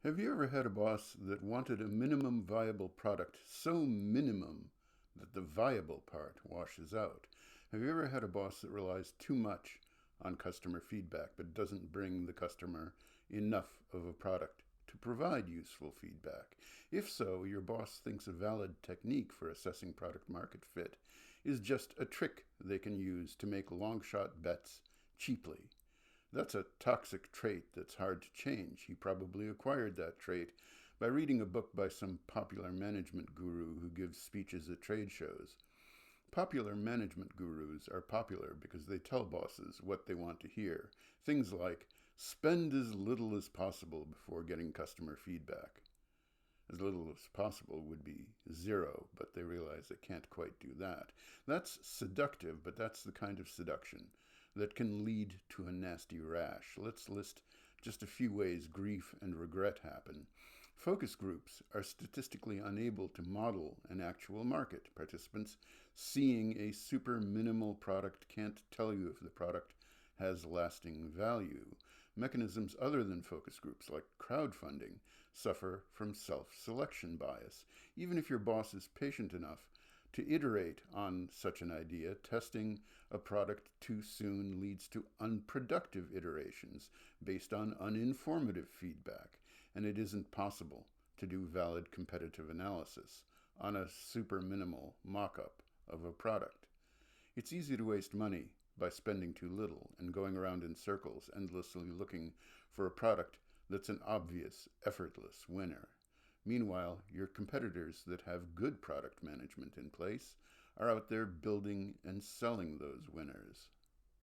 Have you ever had a boss that wanted a minimum viable product so minimum that the viable part washes out? Have you ever had a boss that relies too much on customer feedback but doesn't bring the customer enough of a product to provide useful feedback? If so, your boss thinks a valid technique for assessing product market fit is just a trick they can use to make long-shot bets cheaply. That's a toxic trait that's hard to change. He probably acquired that trait by reading a book by some popular management guru who gives speeches at trade shows. Popular management gurus are popular because they tell bosses what they want to hear. Things like, spend as little as possible before getting customer feedback. As little as possible would be zero, but they realize they can't quite do that. That's seductive, but that's the kind of seduction that can lead to a nasty rash. Let's list just a few ways grief and regret happen. Focus groups are statistically unable to model an actual market. Participants seeing a super minimal product can't tell you if the product has lasting value. Mechanisms other than focus groups, like crowdfunding, suffer from self-selection bias. Even if your boss is patient enough to iterate on such an idea, testing a product too soon leads to unproductive iterations based on uninformative feedback, and it isn't possible to do valid competitive analysis on a super minimal mock-up of a product. It's easy to waste money by spending too little and going around in circles endlessly looking for a product that's an obvious, effortless winner. Meanwhile, your competitors that have good product management in place are out there building and selling those winners.